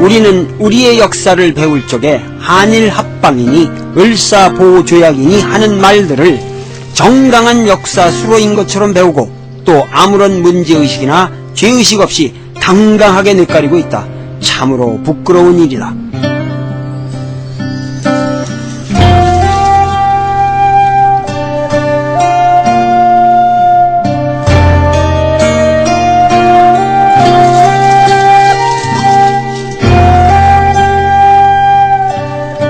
우리는 우리의 역사를 배울 적에 한일 합방이니 을사보호조약이니 하는 말들을 정당한 역사 수로인 것처럼 배우고 또 아무런 문제의식이나 죄의식 없이 당당하게 뇌까리고 있다. 참으로 부끄러운 일이다.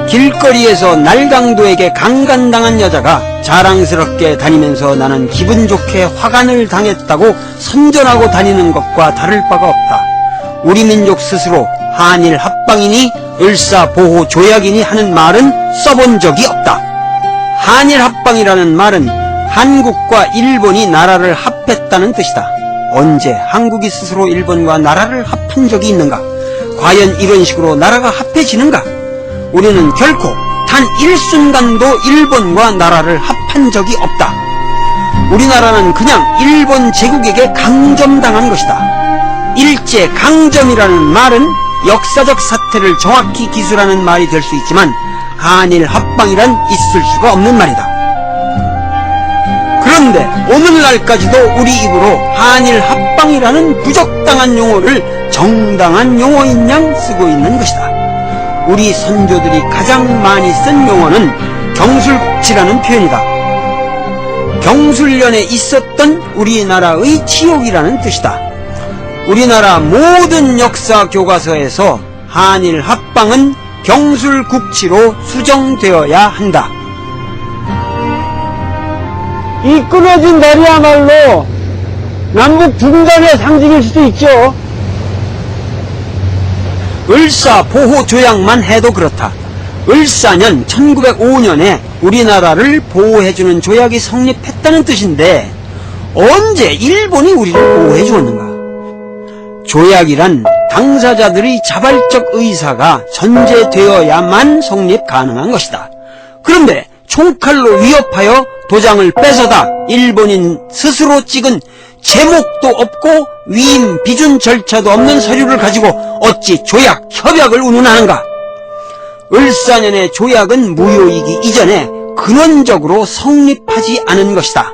길거리에서 날강도에게 강간당한 여자가 자랑스럽게 다니면서 나는 기분 좋게 화관을 당했다고 선전하고 다니는 것과 다를 바가 없다. 우리 민족 스스로 한일 합방이니 을사보호조약이니 하는 말은 써본 적이 없다. 한일 합방이라는 말은 한국과 일본이 나라를 합했다는 뜻이다. 언제 한국이 스스로 일본과 나라를 합한 적이 있는가? 과연 이런 식으로 나라가 합해지는가? 우리는 결코 단 일순간도 일본과 나라를 합한 적이 없다. 우리나라는 그냥 일본 제국에게 강점당한 것이다. 일제 강점이라는 말은 역사적 사태를 정확히 기술하는 말이 될 수 있지만 한일 합방이란 있을 수가 없는 말이다. 그런데 오늘날까지도 우리 입으로 한일 합방이라는 부적당한 용어를 정당한 용어인 양 쓰고 있는 것이다. 우리 선조들이 가장 많이 쓴 용어는 경술국치라는 표현이다. 경술련에 있었던 우리나라의 치욕이라는 뜻이다. 우리나라 모든 역사 교과서에서 한일 합방은 경술국치로 수정되어야 한다. 이 끊어진 다리야말로 남북 분단의 상징일 수도 있죠. 을사보호조약만 해도 그렇다. 을사년 1905년에 우리나라를 보호해주는 조약이 성립했다는 뜻인데 언제 일본이 우리를 보호해 주었는가? 조약이란 당사자들의 자발적 의사가 전제되어야만 성립 가능한 것이다. 그런데 총칼로 위협하여 도장을 뺏어다 일본인 스스로 찍은 제목도 없고 위임 비준 절차도 없는 서류를 가지고 어찌 조약, 협약을 운운하는가? 을사년의 조약은 무효이기 이전에 근원적으로 성립하지 않은 것이다.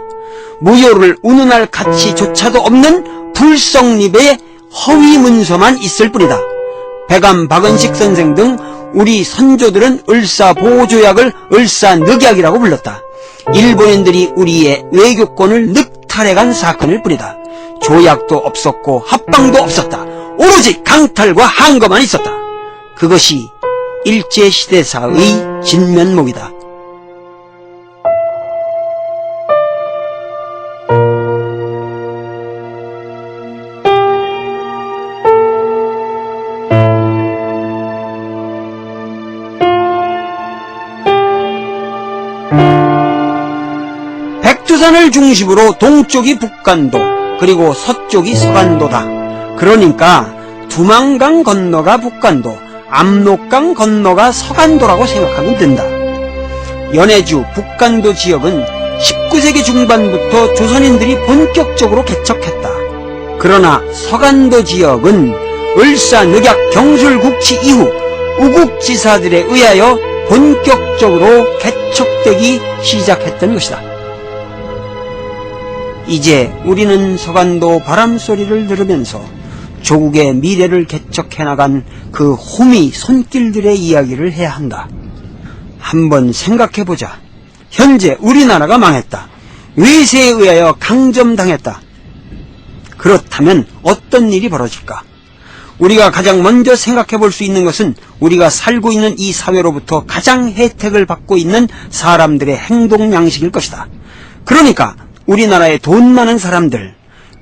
무효를 운운할 가치조차도 없는 불성립의 허위 문서만 있을 뿐이다. 백암 박은식 선생 등 우리 선조들은 을사보호조약을 을사늑약이라고 불렀다. 일본인들이 우리의 외교권을 늑탈해간 사건일 뿐이다. 조약도 없었고 합방도 없었다. 오로지 강탈과 항거만 있었다. 그것이 일제시대사의 진면목이다. 백두산을 중심으로 동쪽이 북간도 그리고 서쪽이 서간도다. 그러니까 두만강 건너가 북간도, 압록강 건너가 서간도라고 생각하면 된다. 연해주 북간도 지역은 19세기 중반부터 조선인들이 본격적으로 개척했다. 그러나 서간도 지역은 을사늑약 경술국치 이후 우국지사들에 의하여 본격적으로 개척되기 시작했던 것이다. 이제 우리는 서간도 바람소리를 들으면서 조국의 미래를 개척해나간 그 호미 손길들의 이야기를 해야 한다. 한번 생각해보자. 현재 우리나라가 망했다. 외세에 의하여 강점당했다. 그렇다면 어떤 일이 벌어질까? 우리가 가장 먼저 생각해볼 수 있는 것은 우리가 살고 있는 이 사회로부터 가장 혜택을 받고 있는 사람들의 행동 양식일 것이다. 그러니까 우리나라에 돈 많은 사람들,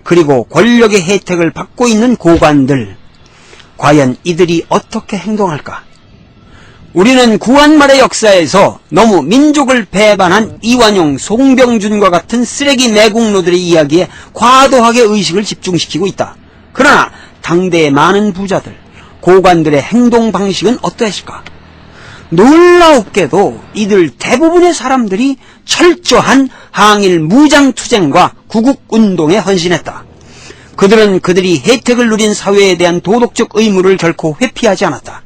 그리고 권력의 혜택을 받고 있는 고관들, 과연 이들이 어떻게 행동할까? 우리는 구한말의 역사에서 너무 민족을 배반한 이완용, 송병준과 같은 쓰레기 매국노들의 이야기에 과도하게 의식을 집중시키고 있다. 그러나 당대의 많은 부자들, 고관들의 행동 방식은 어떠했을까? 놀라웠게도 이들 대부분의 사람들이 철저한 항일 무장투쟁과 구국운동에 헌신했다. 그들은 그들이 혜택을 누린 사회에 대한 도덕적 의무를 결코 회피하지 않았다.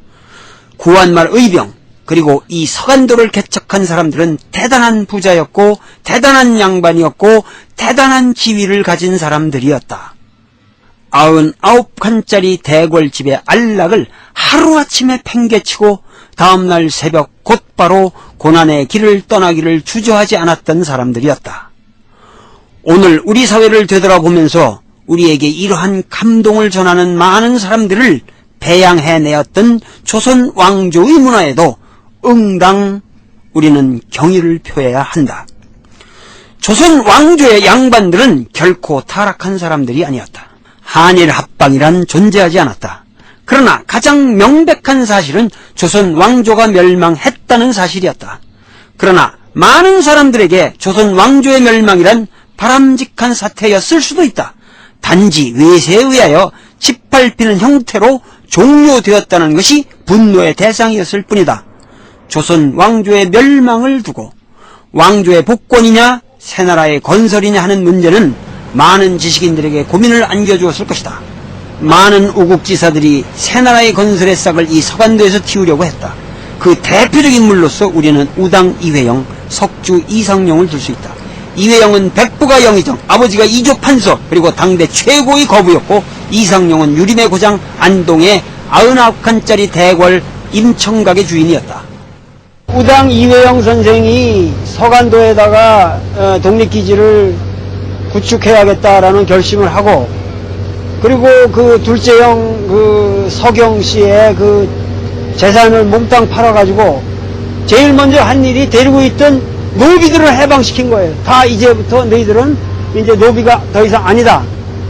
구한말 의병 그리고 이 서간도를 개척한 사람들은 대단한 부자였고 대단한 양반이었고 대단한 지위를 가진 사람들이었다. 99칸짜리 대궐집의 안락을 하루아침에 팽개치고 다음날 새벽 곧바로 고난의 길을 떠나기를 주저하지 않았던 사람들이었다. 오늘 우리 사회를 되돌아보면서 우리에게 이러한 감동을 전하는 많은 사람들을 배양해내었던 조선 왕조의 문화에도 응당 우리는 경의를 표해야 한다. 조선 왕조의 양반들은 결코 타락한 사람들이 아니었다. 한일 합방이란 존재하지 않았다. 그러나 가장 명백한 사실은 조선 왕조가 멸망했다는 사실이었다. 그러나 많은 사람들에게 조선 왕조의 멸망이란 바람직한 사태였을 수도 있다. 단지 외세에 의하여 짓밟히는 형태로 종료되었다는 것이 분노의 대상이었을 뿐이다. 조선 왕조의 멸망을 두고 왕조의 복권이냐 새나라의 건설이냐 하는 문제는 많은 지식인들에게 고민을 안겨주었을 것이다. 많은 우국지사들이 새나라의 건설의 싹을 이 서간도에서 틔우려고 했다. 그 대표적인 인물로서 우리는 우당 이회영, 석주 이상용을 들 수 있다. 이회영은 백부가 영의정, 아버지가 이조 판서, 그리고 당대 최고의 거부였고, 이상용은 유림의 고장 안동의 99칸짜리 대궐 임청각의 주인이었다. 우당 이회영 선생이 서간도에다가 독립기지를 구축해야겠다라는 결심을 하고, 그리고 그 둘째 형 그 서경 씨의 그 재산을 몽땅 팔아가지고 제일 먼저 한 일이 데리고 있던 노비들을 해방시킨 거예요. 다 이제부터 너희들은 이제 노비가 더 이상 아니다.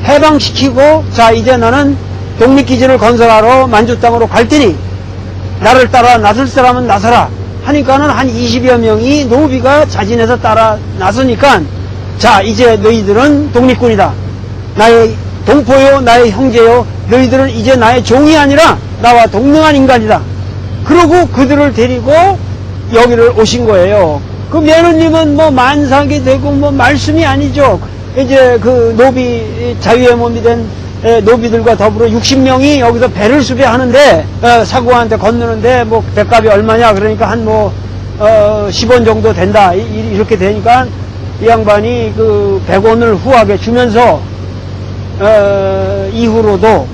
해방시키고 자 이제 나는 독립기지를 건설하러 만주 땅으로 갈 테니 나를 따라 나설 사람은 나서라 하니까는 한 20여 명이 노비가 자진해서 따라 나서니까 자 이제 너희들은 독립군이다. 나의 동포요 나의 형제요 너희들은 이제 나의 종이 아니라 나와 동등한 인간이다. 그러고 그들을 데리고 여기를 오신 거예요. 그 며느님은 뭐 만삭이 되고 뭐 말씀이 아니죠. 이제 그 노비 자유의 몸이 된 노비들과 더불어 60명이 여기서 배를 수배하는데 사고한테 건너는데 뭐 배값이 얼마냐 그러니까 한 뭐 10원 정도 된다 이렇게 되니까 이 양반이 그 100원을 후하게 주면서 이후로도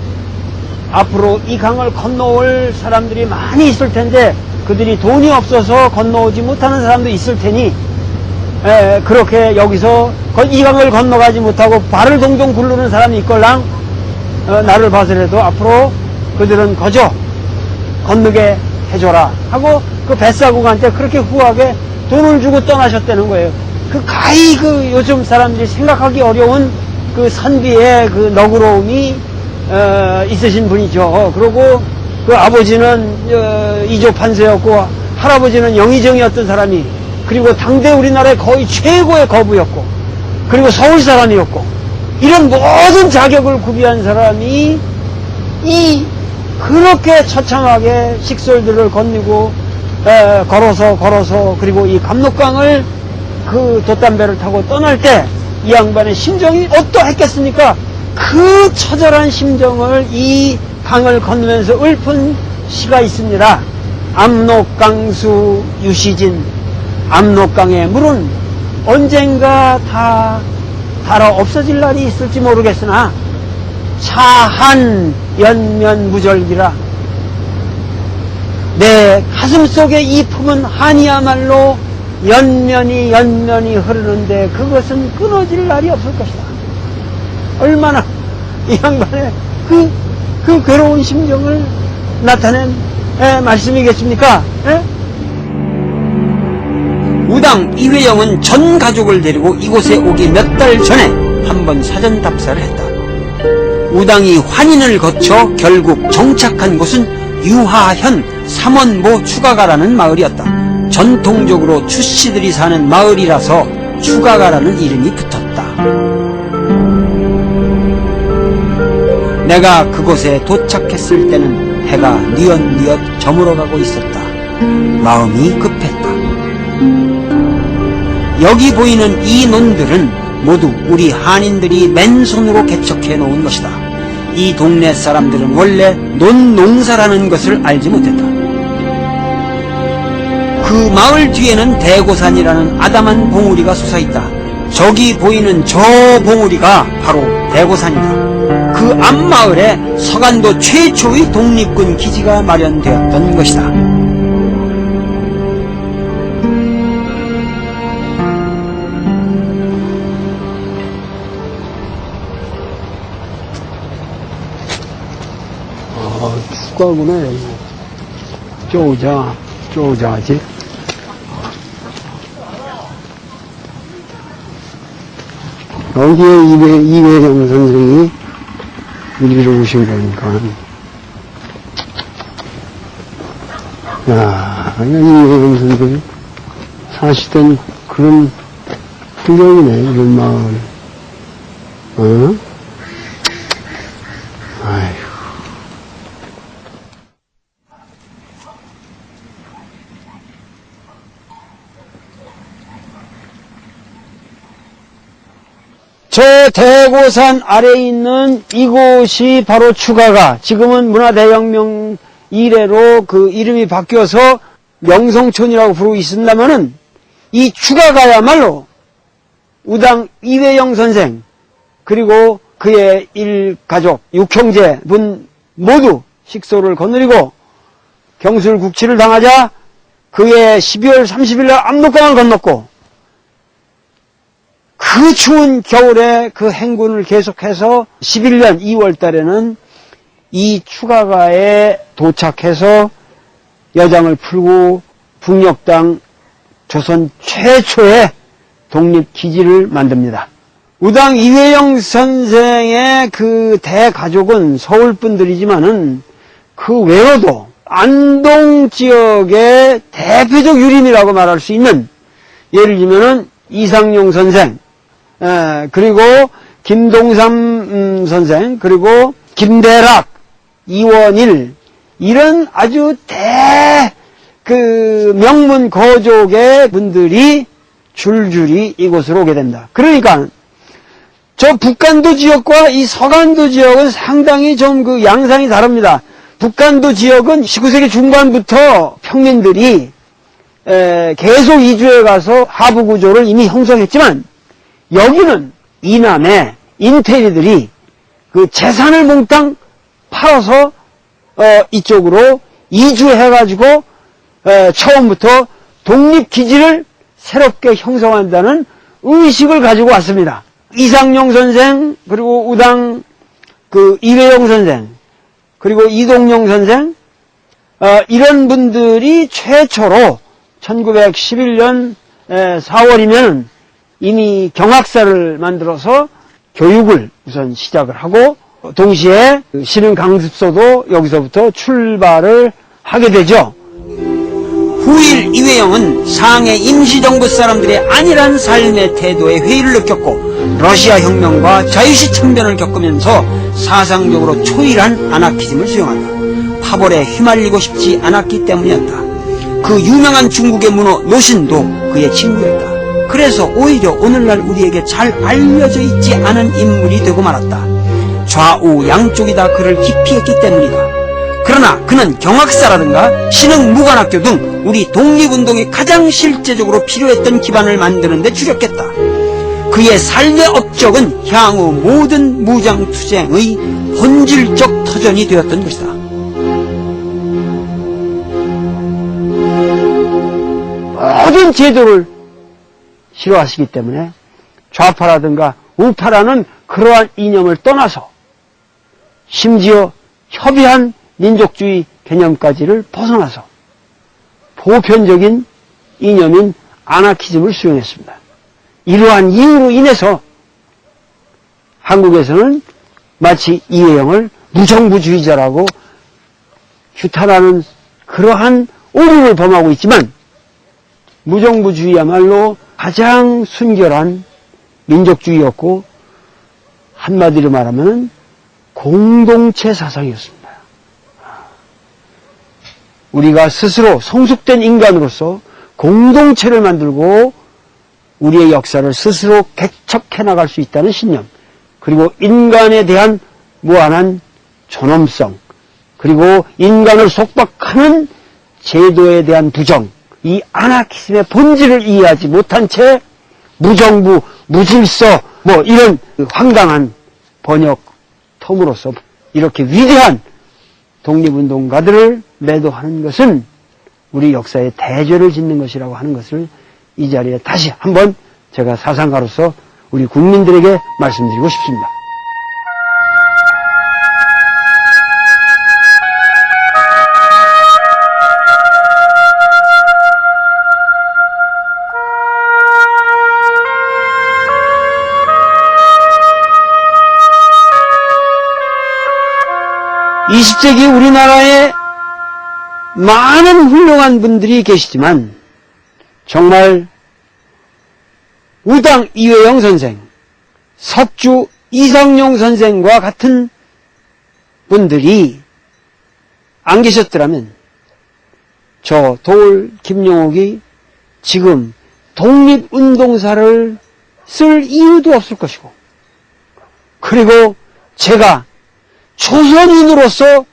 앞으로 이 강을 건너올 사람들이 많이 있을 텐데 그들이 돈이 없어서 건너오지 못하는 사람도 있을 테니 그렇게 여기서 이 강을 건너가지 못하고 발을 동동 굴르는 사람이 있걸랑 나를 봐서라도 앞으로 그들은 거저 건너게 해줘라 하고 그 뱃사공한테 그렇게 후하게 돈을 주고 떠나셨다는 거예요. 그 가히 그 요즘 사람들이 생각하기 어려운 그 선비의 그 너그러움이 있으신 분이죠. 그리고 그 아버지는 이조 판서였고 할아버지는 영의정이었던 사람이 그리고 당대 우리나라의 거의 최고의 거부였고 그리고 서울 사람이었고 이런 모든 자격을 구비한 사람이 이 그렇게 처참하게 식솔들을 건너고 걸어서 그리고 이 감록강을 그 돛담배를 타고 떠날 때 이 양반의 심정이 어떠했겠습니까? 그 처절한 심정을 이 강을 건너면서 읊은 시가 있습니다. 압록강수 유시진 압록강의 물은 언젠가 다 달아 없어질 날이 있을지 모르겠으나 차한 연면무절기라 내 가슴속에 이 품은 한이야말로 연면이 흐르는데 그것은 끊어질 날이 없을 것이다. 얼마나 이 양반의 그 괴로운 심정을 나타낸 말씀이겠습니까? 우당 이회영은 전 가족을 데리고 이곳에 오기 몇 달 전에 한번 사전 답사를 했다. 우당이 환인을 거쳐 결국 정착한 곳은 유하현 삼원모 추가가라는 마을이었다. 전통적으로 추씨들이 사는 마을이라서 추가가라는 이름이 붙었다. 내가 그곳에 도착했을 때는 해가 뉘엿뉘엿 저물어가고 있었다. 마음이 급했다. 여기 보이는 이 논들은 모두 우리 한인들이 맨손으로 개척해 놓은 것이다. 이 동네 사람들은 원래 논농사라는 것을 알지 못했다. 그 마을 뒤에는 대고산이라는 아담한 봉우리가 솟아있다. 저기 보이는 저 봉우리가 바로 대고산이다. 그 앞마을에 서간도 최초의 독립군 기지가 마련되었던 것이다. 축가구나, 여기. 쪼자지. 여기에 이회영 선생이 이리로 오신 거니까. 야, 이회영 선생이 사시던 그런 풍경이네, 이런 마을. 어? 아휴. 저 대고산 아래에 있는 이곳이 바로 추가가, 지금은 문화대혁명 이래로 그 이름이 바뀌어서 명성촌이라고 부르고 있습니다만은, 이 추가가야말로 우당 이회영 선생 그리고 그의 일가족 6형제분 모두 식소를 거느리고 경술국치를 당하자 그의 12월 30일 날 압록강을 건넜고, 그 추운 겨울에 그 행군을 계속해서 11년 2월 달에는 이 추가가에 도착해서 여장을 풀고 북녘땅 조선 최초의 독립기지를 만듭니다. 우당 이회영 선생의 그 대가족은 서울분들이지만은 그 외로도 안동 지역의 대표적 유림이라고 말할 수 있는, 예를 들면은 이상용 선생, 그리고 김동삼 선생, 그리고 김대락, 이원일, 이런 아주 명문 거족의 분들이 줄줄이 이곳으로 오게 됩니다. 그러니까 저 북간도 지역과 이 서간도 지역은 상당히 좀 그 양상이 다릅니다. 북간도 지역은 19세기 중반부터 평민들이 계속 이주해 가서 하부 구조를 이미 형성했지만, 여기는 이남의 인테리들이 그 재산을 몽땅 팔아서 이쪽으로 이주해가지고 처음부터 독립기지를 새롭게 형성한다는 의식을 가지고 왔습니다. 이상용 선생, 그리고 우당 그 이회영 선생, 그리고 이동용 선생, 이런 분들이 최초로 1911년 4월이면 이미 경학사를 만들어서 교육을 우선 시작을 하고, 동시에 신흥강습소도 여기서부터 출발을 하게 되죠. 후일 이회영은 상해 임시정부 사람들의 안일한 삶의 태도에 회의를 느꼈고, 러시아 혁명과 자유시 참변을 겪으면서 사상적으로 초일한 아나키즘을 수용한다. 파벌에 휘말리고 싶지 않았기 때문이었다. 그 유명한 중국의 문호 노신도 그의 친구였다. 그래서 오히려 오늘날 우리에게 잘 알려져 있지 않은 인물이 되고 말았다. 좌우 양쪽이 다 그를 기피했기 때문이다. 그러나 그는 경학사라든가 신흥무관학교 등 우리 독립운동에 가장 실제적으로 필요했던 기반을 만드는 데 주력했다. 그의 삶의 업적은 향후 모든 무장투쟁의 본질적 터전이 되었던 것이다. 모든 제도를 싫어하시기 때문에 좌파라든가 우파라는 그러한 이념을 떠나서 심지어 협의한 민족주의 개념까지를 벗어나서 보편적인 이념인 아나키즘을 수용했습니다. 이러한 이유로 인해서 한국에서는 마치 이회영을 무정부주의자라고 규탄하는 그러한 오류를 범하고 있지만, 무정부주의야말로 가장 순결한 민족주의였고, 한마디로 말하면 공동체 사상이었습니다. 우리가 스스로 성숙된 인간으로서 공동체를 만들고 우리의 역사를 스스로 개척해 나갈 수 있다는 신념, 그리고 인간에 대한 무한한 존엄성, 그리고 인간을 속박하는 제도에 대한 부정, 이 아나키즘의 본질을 이해하지 못한 채 무정부, 무질서, 이런 황당한 번역 텀으로써 이렇게 위대한 독립운동가들을 매도하는 것은 우리 역사에 대죄를 짓는 것이라고 하는 것을 이 자리에 다시 한번 제가 사상가로서 우리 국민들에게 말씀드리고 싶습니다. (20세기) 우리나라에 많은 훌륭한 분들이 계시지만 정말 우당 이회영 선생, 석주 이상용 선생과 같은 분들이 안 계셨더라면 저 도올 김용옥이 지금 독립운동사를 쓸 이유도 없을 것이고, 그리고 제가 조선인으로서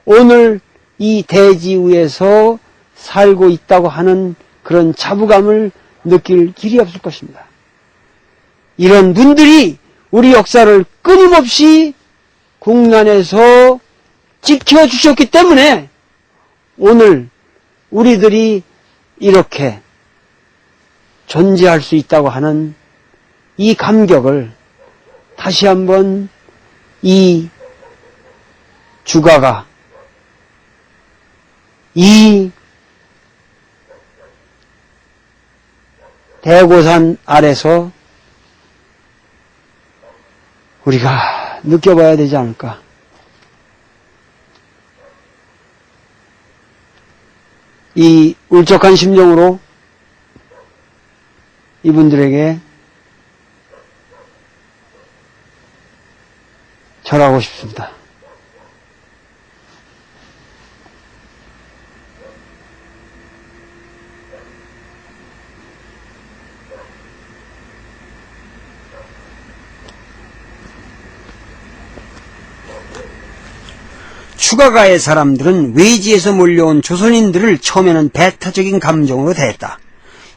오늘 이 대지 위에서 살고 있다고 하는 그런 자부감을 느낄 길이 없을 것입니다. 이런 분들이 우리 역사를 끊임없이 국난에서 지켜주셨기 때문에 오늘 우리들이 이렇게 존재할 수 있다고 하는 이 감격을 다시 한번 이 주가가 이 대고산 아래서 우리가 느껴봐야 되지 않을까. 이 울적한 심정으로 이분들에게 절하고 싶습니다. 추가가의 사람들은 외지에서 몰려온 조선인들을 처음에는 배타적인 감정으로 대했다.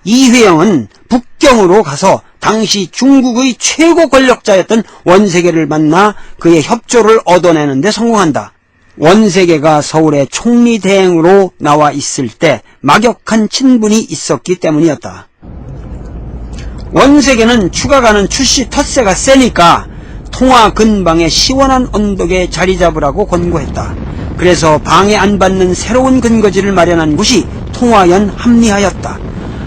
이회영은 북경으로 가서 당시 중국의 최고 권력자였던 원세계를 만나 그의 협조를 얻어내는 데 성공한다. 원세계가 서울에 총리대행으로 나와 있을 때 막역한 친분이 있었기 때문이었다. 원세계는 추가가는 출시 텃세가 세니까 통화 근방의 시원한 언덕에 자리 잡으라고 권고했다. 그래서 방해 안 받는 새로운 근거지를 마련한 곳이 통화연 합리하였다.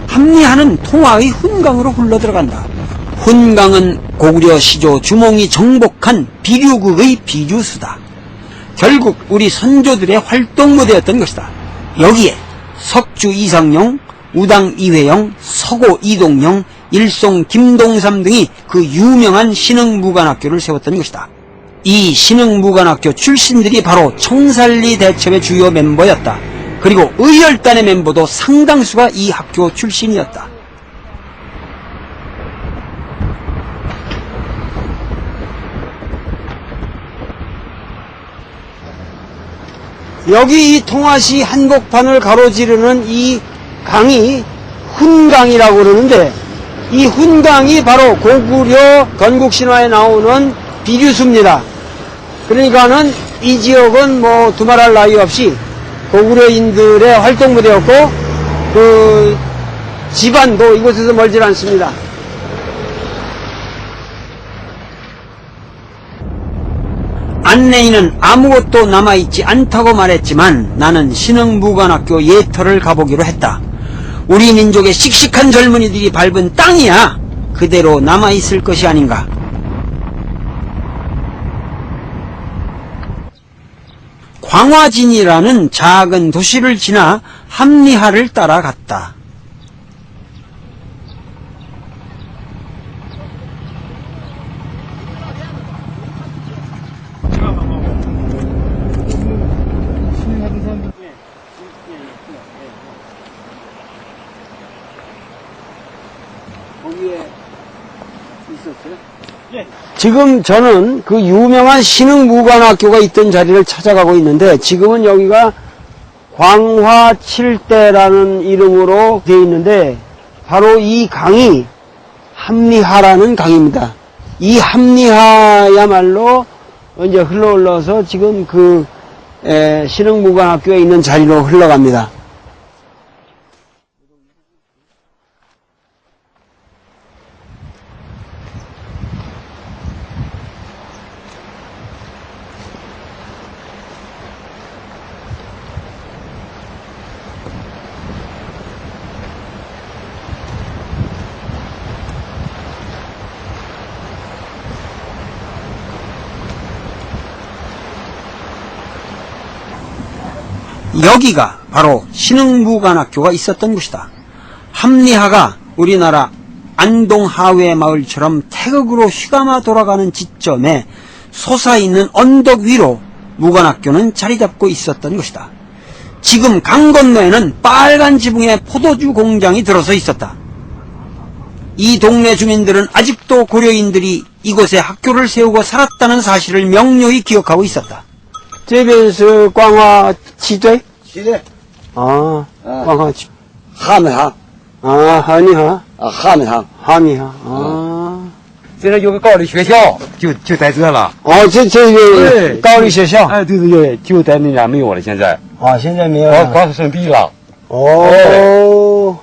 합리하는 통화의 훈강으로 흘러들어간다. 훈강은 고구려 시조 주몽이 정복한 비류국의 비류수다. 결국 우리 선조들의 활동무대였던 것이다. 여기에 석주 이상용, 우당 이회영, 서고 이동영, 일송 김동삼 등이 그 유명한 신흥무관학교를 세웠던 것이다. 이 신흥무관학교 출신들이 바로 청산리 대첩의 주요 멤버였다. 그리고 의열단의 멤버도 상당수가 이 학교 출신이었다. 여기 이 통화시 한복판을 가로지르는 이 강이 훈강이라고 그러는데, 이 훈강이 바로 고구려 건국신화에 나오는 비류수입니다. 그러니까는 이 지역은 두말할 나위 없이 고구려인들의 활동무대였고, 그 집안도 이곳에서 멀질 않습니다. 안내인은 아무것도 남아있지 않다고 말했지만 나는 신흥무관학교 예터를 가보기로 했다. 우리 민족의 씩씩한 젊은이들이 밟은 땅이야 그대로 남아있을 것이 아닌가. 광화진이라는 작은 도시를 지나 합리하를 따라갔다. 거기에 있었어요? 예. 지금 저는 그 유명한 신흥무관학교가 있던 자리를 찾아가고 있는데, 지금은 여기가 광화칠대라는 이름으로 되어 있는데, 바로 이 강이 함리하라는 강입니다. 이 함리하야말로 이제 흘러서 지금 그 신흥무관학교에 있는 자리로 흘러갑니다. 여기가 바로 신흥무관학교가 있었던 곳이다. 함리하가 우리나라 안동 하회 마을처럼 태극으로 휘감아 돌아가는 지점에 솟아있는 언덕 위로 무관학교는 자리 잡고 있었던 것이다. 지금 강 건너에는 빨간 지붕의 포도주 공장이 들어서 있었다. 이 동네 주민들은 아직도 고려인들이 이곳에 학교를 세우고 살았다는 사실을 명료히 기억하고 있었다. 这边是光华七队 시대 啊，光华七 하면항 啊，哈尼哈， 하면항 哈尼哈啊，这里有个高丽学校，就在这了。哦，这个对高丽学校，哎，对对对，就在那家没有了，现在啊，现在没有了。光是剩地了。哦，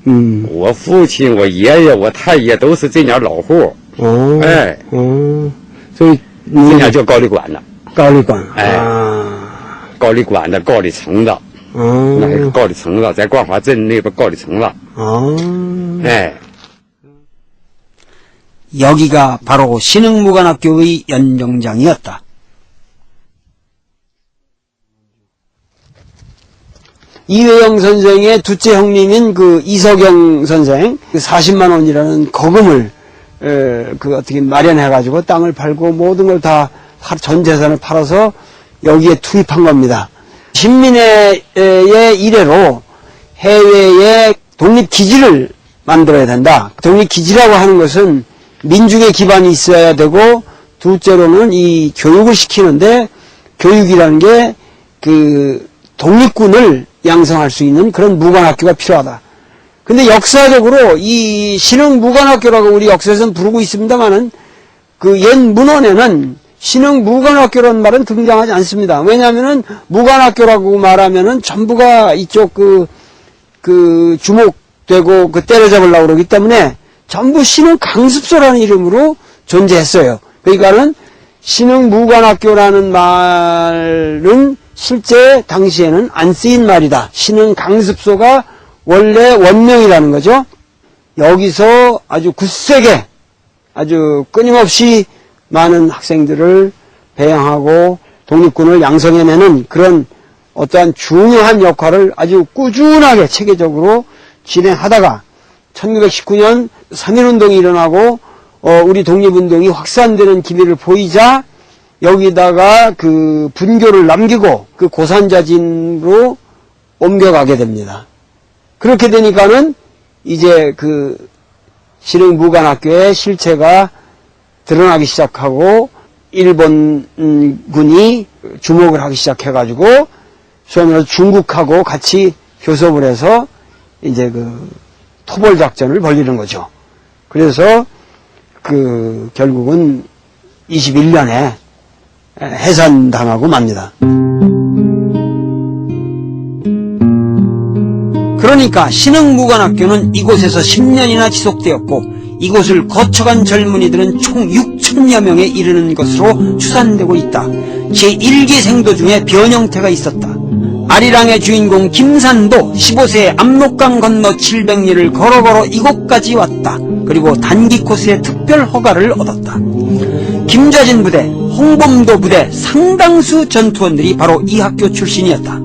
嗯，我父亲、我爷爷、我太爷都是这家老户，哦，哎，嗯，所以这你家叫高丽馆子，高丽馆，哎啊，高丽馆子、高丽城子，嗯，那是高丽城子，在光华镇那边高丽城子，哦， 哎。 여기가 바로 신흥무관학교의 연정장이었다. 이회영 선생의 둘째 형님인 그 이석영 선생, 그 40만 원이라는 거금을, 그 어떻게 마련해가지고 땅을 팔고 모든 걸 다 전 재산을 팔아서 여기에 투입한 겁니다. 신민의 이래로 해외에 독립기지를 만들어야 된다. 독립기지라고 하는 것은 민중의 기반이 있어야 되고, 둘째로는 이 교육을 시키는데, 교육이라는 게 그 독립군을 양성할 수 있는 그런 무관학교가 필요하다. 근데 역사적으로 이 신흥무관학교라고 우리 역사에서는 부르고 있습니다만은 그 옛 문헌에는 신흥무관학교라는 말은 등장하지 않습니다. 왜냐하면은 무관학교라고 말하면은 전부가 이쪽 그 주목되고 그 때려잡으려고 그러기 때문에 전부 신흥강습소라는 이름으로 존재했어요. 그러니까는 신흥무관학교라는 말은 실제 당시에는 안 쓰인 말이다. 신흥강습소가 원래 원명이라는 거죠. 여기서 아주 굳세게 아주 끊임없이 많은 학생들을 배양하고 독립군을 양성해내는 그런 어떠한 중요한 역할을 아주 꾸준하게 체계적으로 진행하다가 1919년 3.1운동이 일어나고 우리 독립운동이 확산되는 기미를 보이자 여기다가 그 분교를 남기고 그 고산자진으로 옮겨가게 됩니다. 그렇게 되니까는 이제 그 신흥무관학교의 실체가 드러나기 시작하고 일본군이 주목을 하기 시작해가지고 소위 말해서 중국하고 같이 교섭을 해서 이제 그 토벌 작전을 벌이는 거죠. 그래서 그 결국은 21년에 해산당하고 맙니다. 그러니까 신흥무관학교는 이곳에서 10년이나 지속되었고 이곳을 거쳐간 젊은이들은 총 6천여 명에 이르는 것으로 추산되고 있다. 제1기 생도 중에 변형태가 있었다. 아리랑의 주인공 김산도 15세에 압록강 건너 700리를 걸어 이곳까지 왔다. 그리고 단기 코스의 특별 허가를 얻었다. 김좌진 부대, 홍범도 부대 상당수 전투원들이 바로 이 학교 출신이었다.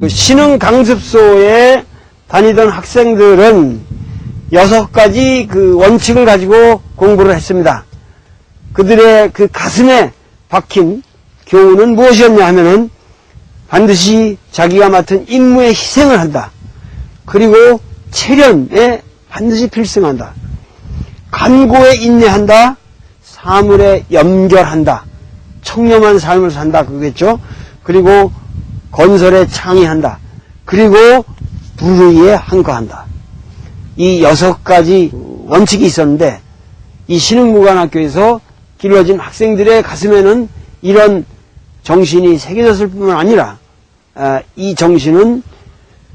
신흥강습소에 다니던 학생들은 6가지 그 원칙을 가지고 공부를 했습니다. 그들의 그 가슴에 박힌 교훈은 무엇이었냐 하면은 반드시 자기가 맡은 임무에 희생을 한다. 그리고 체련에 반드시 필승한다. 간고에 인내한다. 사물에 염결한다. 청렴한 삶을 산다. 그거겠죠. 그리고 건설에 창의한다. 그리고 불의에 항거한다. 이 6가지 원칙이 있었는데 이 신흥무관학교에서 길러진 학생들의 가슴에는 이런 정신이 새겨졌을 뿐만 아니라 이 정신은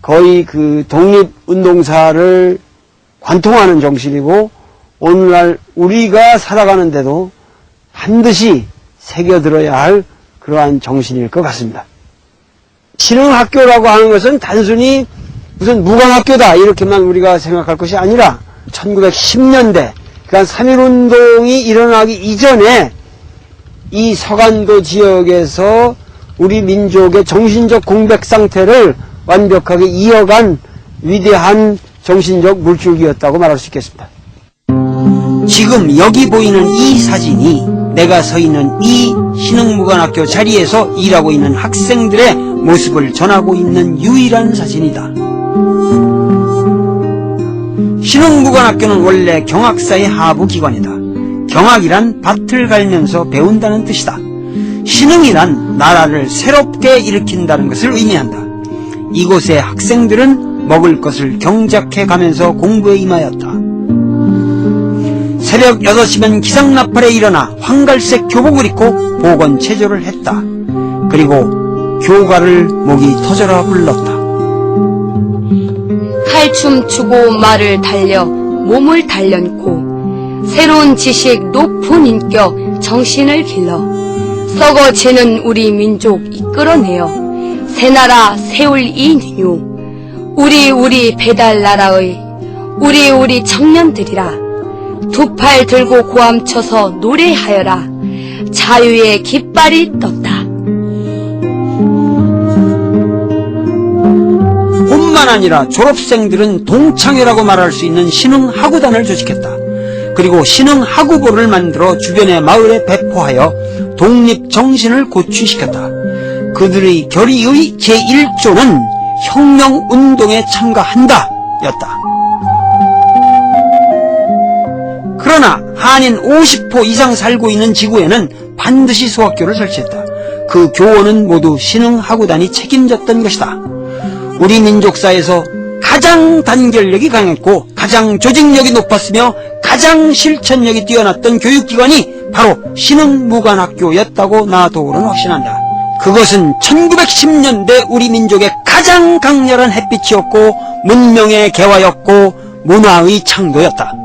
거의 그 독립운동사를 관통하는 정신이고 오늘날 우리가 살아가는데도 반드시 새겨들어야 할 그러한 정신일 것 같습니다. 신흥학교라고 하는 것은 단순히 무슨 무관학교다 이렇게만 우리가 생각할 것이 아니라 1910년대 그러니까 3.1운동이 일어나기 이전에 이 서간도 지역에서 우리 민족의 정신적 공백 상태를 완벽하게 이어간 위대한 정신적 물줄기였다고 말할 수 있겠습니다. 지금 여기 보이는 이 사진이 내가 서 있는 이 신흥무관학교 자리에서 일하고 있는 학생들의 모습을 전하고 있는 유일한 사진이다. 신흥무관학교는 원래 경학사의 하부기관이다. 경학이란 밭을 갈면서 배운다는 뜻이다. 신흥이란 나라를 새롭게 일으킨다는 것을 의미한다. 이곳의 학생들은 먹을 것을 경작해 가면서 공부에 임하였다. 새벽 6시면 기상나팔에 일어나 황갈색 교복을 입고 보건체조를 했다. 그리고 교가를 목이 터져라 불렀다. 칼춤 추고 말을 달려 몸을 단련코 새로운 지식 높은 인격 정신을 길러 썩어지는 우리 민족 이끌어내어 새나라 세울 이뉴 우리 배달 나라의 우리 청년들이라 두 팔 들고 고함 쳐서 노래하여라 자유의 깃발이 떴다. 뿐만 아니라 졸업생들은 동창회라고 말할 수 있는 신흥하구단을 조직했다. 그리고 신흥하구보를 만들어 주변의 마을에 배포하여 독립정신을 고취시켰다. 그들의 결의의 제1조는 혁명운동에 참가한다 였다. 그러나 한인 50% 이상 살고 있는 지구에는 반드시 소학교를 설치했다. 그 교원은 모두 신흥하구단이 책임졌던 것이다. 우리 민족사에서 가장 단결력이 강했고 가장 조직력이 높았으며 가장 실천력이 뛰어났던 교육기관이 바로 신흥무관학교였다고 나 도울은 확신한다. 그것은 1910년대 우리 민족의 가장 강렬한 햇빛이었고 문명의 개화였고 문화의 창도였다.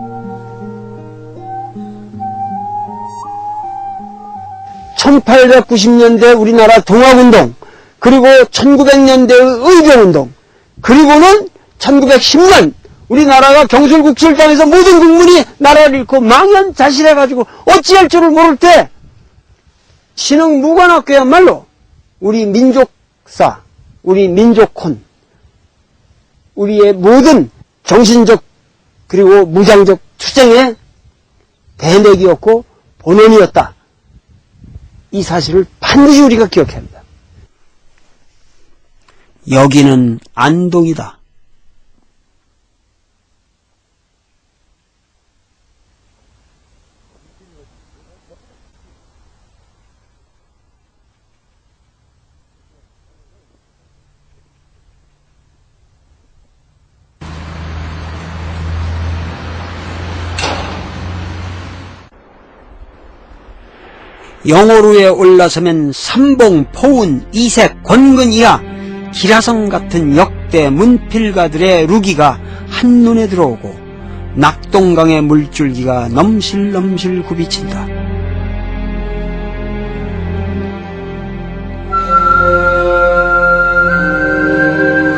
1890년대 우리나라 동학운동 그리고 1900년대의 의병운동 그리고는 1910년 우리나라가 경술국술당에서 모든 국민이 나라를 잃고 망연자실해가지고 어찌할 줄을 모를 때 신흥무관학교야말로 우리 민족사, 우리 민족혼, 우리의 모든 정신적 그리고 무장적 투쟁의 대내기였고 본원이었다. 이 사실을 반드시 우리가 기억해야 합니다. 여기는 안동이다. 영호루에 올라서면 삼봉, 포운, 이색, 권근 이하 기라성 같은 역대 문필가들의 루기가 한눈에 들어오고 낙동강의 물줄기가 넘실넘실 굽이친다.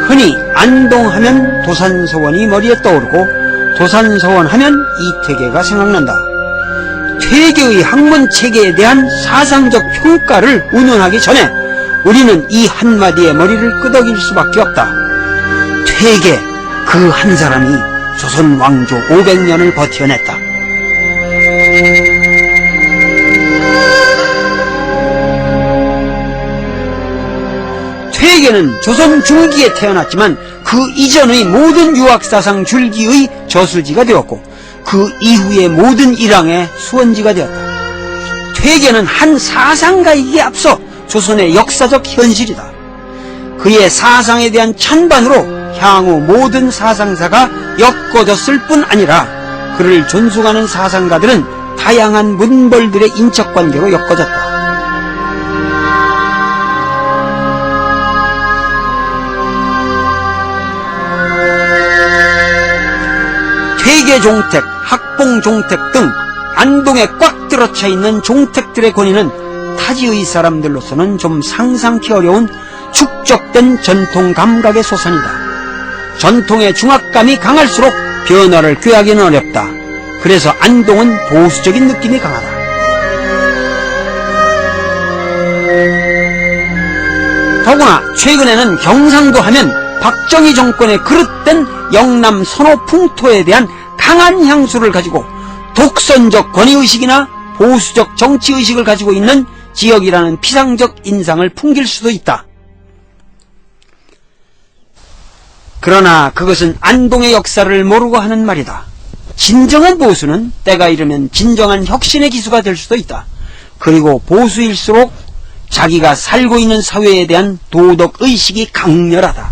흔히 안동하면 도산서원이 머리에 떠오르고 도산서원 하면 이태계가 생각난다. 퇴계의 학문체계에 대한 사상적 평가를 운운하기 전에 우리는 이 한마디에 머리를 끄덕일 수밖에 없다. 퇴계 그 한 사람이 조선 왕조 500년을 버텨냈다. 퇴계는 조선 중기에 태어났지만 그 이전의 모든 유학사상 줄기의 저수지가 되었고 그 이후의 모든 일항의 수원지가 되었다. 퇴계는 한 사상가이기에 앞서 조선의 역사적 현실이다. 그의 사상에 대한 찬반으로 향후 모든 사상사가 엮어졌을 뿐 아니라 그를 존중하는 사상가들은 다양한 문벌들의 인척관계로 엮어졌다. 퇴계종택, 학봉종택 등 안동에 꽉 들어차 있는 종택들의 권위는 타지의 사람들로서는 좀 상상치 어려운 축적된 전통 감각의 소산이다. 전통의 중압감이 강할수록 변화를 꾀하기는 어렵다. 그래서 안동은 보수적인 느낌이 강하다. 더구나 최근에는 경상도 하면 박정희 정권의 그릇된 영남 선호 풍토에 대한 강한 향수를 가지고 독선적 권위의식이나 보수적 정치의식을 가지고 있는 지역이라는 피상적 인상을 풍길 수도 있다. 그러나 그것은 안동의 역사를 모르고 하는 말이다. 진정한 보수는 때가 이르면 진정한 혁신의 기수가 될 수도 있다. 그리고 보수일수록 자기가 살고 있는 사회에 대한 도덕의식이 강렬하다.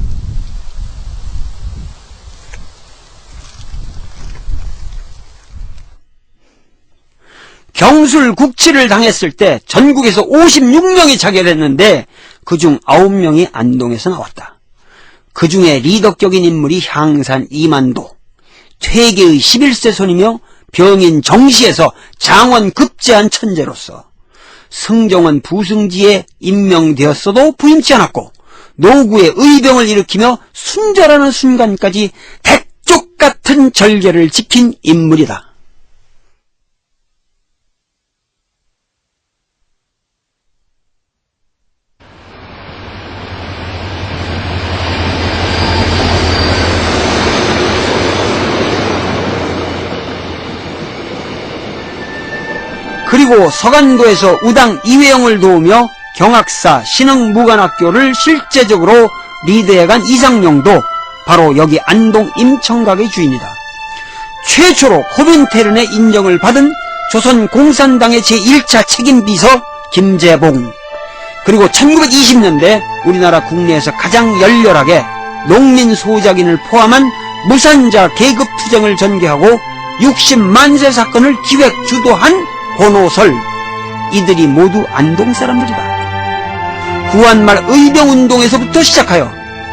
경술국치를 당했을 때 전국에서 56명이 자결했는데 그중 9명이 안동에서 나왔다. 그 중에 리더격인 인물이 향산 이만도, 퇴계의 11세 손이며 병인 정시에서 장원 급제한 천재로서 승정원 부승지에 임명되었어도 부임치 않았고 노구의 의병을 일으키며 순절하는 순간까지 대쪽 같은 절개를 지킨 인물이다. 그리고 서간도에서 우당 이회영을 도우며 경학사 신흥무관학교를 실제적으로 리드해간 이상용도 바로 여기 안동 임청각의 주인이다. 최초로 코민테른의 인정을 받은 조선공산당의 제1차 책임비서 김재봉, 그리고 1920년대 우리나라 국내에서 가장 열렬하게 농민소작인을 포함한 무산자 계급투쟁을 전개하고 60만세 사건을 기획 주도한 권오설, 이들이 모두 안동 사람들이다. 구한말 의병운동에서부터 시작하여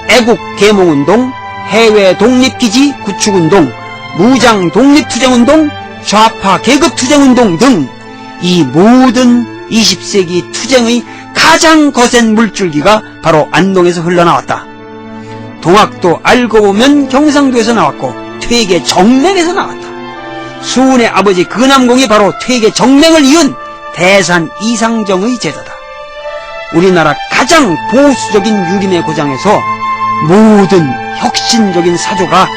애국계몽운동, 해외 독립기지 구축운동, 무장 독립투쟁운동, 좌파 계급투쟁운동 등 이 모든 20세기 투쟁의 가장 거센 물줄기가 바로 안동에서 흘러나왔다. 동학도 알고 보면 경상도에서 나왔고 퇴계 정맹에서 나왔다. 수훈의 아버지 근암공이 바로 퇴계 정맹을 이은 대산 이상정의 제자다. 우리나라 가장 보수적인 유림의 고장에서 모든 혁신적인 사조가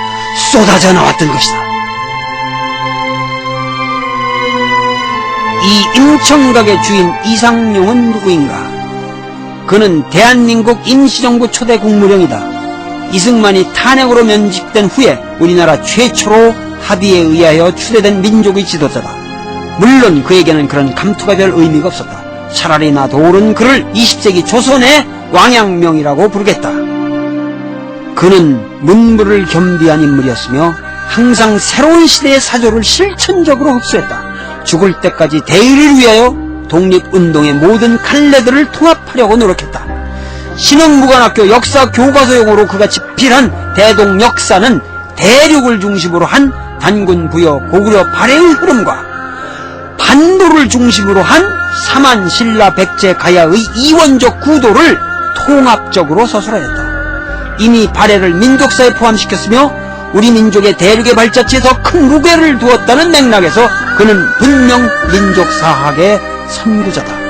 쏟아져 나왔던 것이다. 이 임청각의 주인 이상용은 누구인가? 그는 대한민국 임시정부 초대 국무령이다. 이승만이 탄핵으로 면직된 후에 우리나라 최초로 합의에 의하여 추대된 민족의 지도자다. 물론 그에게는 그런 감투가 별 의미가 없었다. 차라리 나도 옳은 그를 20세기 조선의 왕양명이라고 부르겠다. 그는 문물을 겸비한 인물이었으며 항상 새로운 시대의 사조를 실천적으로 흡수했다. 죽을 때까지 대의를 위하여 독립운동의 모든 갈래들을 통합하려고 노력했다. 신흥무관학교 역사 교과서용으로 그가 집필한 대동역사는 대륙을 중심으로 한 단군 부여 고구려 발해의 흐름과 반도를 중심으로 한 삼한 신라 백제 가야의 이원적 구도를 통합적으로 서술하였다. 이미 발해를 민족사에 포함시켰으며 우리 민족의 대륙의 발자취에 더 큰 무게를 두었다는 맥락에서 그는 분명 민족사학의 선구자다.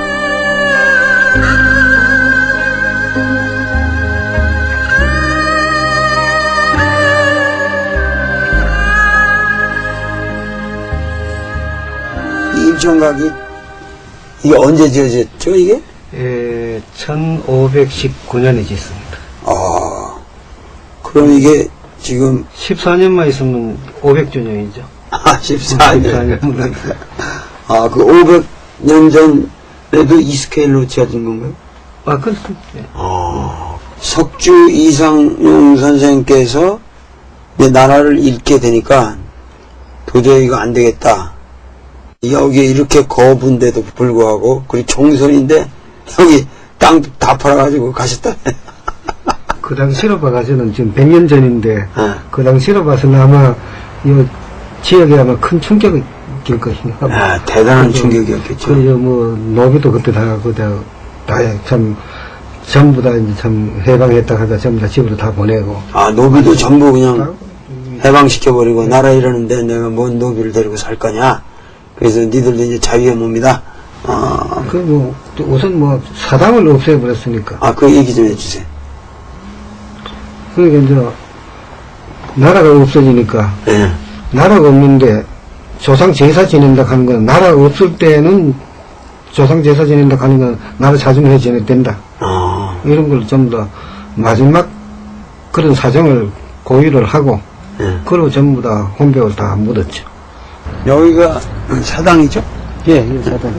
임청각이 이게 언제 지어졌죠, 이게? 예, 1519년에 짓습니다. 그럼 이게 지금 14년만 있으면 500주년이죠. 14년. 14년. 그 500년 전에도 이 스케일로 지어진 건가요? 그렇습니다. 예. 석주 이상용 선생께서 이제 나라를 잃게 되니까 도저히 이거 안 되겠다. 여기에 이렇게 거부인데도 불구하고, 그리고 종선인데 여기 땅 다 팔아가지고 가셨다. 그 당시로 봐가지고는 지금 100년 전인데, 네. 그 당시로 봐서는 아마 이 지역에 아마 큰 충격일 것인가. 대단한 충격이었겠죠. 노비도 그때 참 전부 다 이제 참 해방했다 하다 전부 다 집으로 다 보내고. 노비도 전부 그냥 해방시켜버리고, 나라 이러는데 내가 뭔 노비를 데리고 살 거냐. 그래서 니들도 이제 자유의 몸이다. 우선 사당을 없애버렸으니까. 그 얘기 좀 해주세요. 그러니까 이제 나라가 없어지니까. 네. 나라가 없는데 조상 제사 지낸다 하는 건, 나라가 없을 때는 조상 제사 지낸다 하는 건 나라 자중해 지내야 된다. 이런 걸 전부 다 마지막 그런 사정을 고의를 하고, 그리고 전부 다 혼벽을 다 묻었죠. 여기가 사당이죠? 예, 이 사당.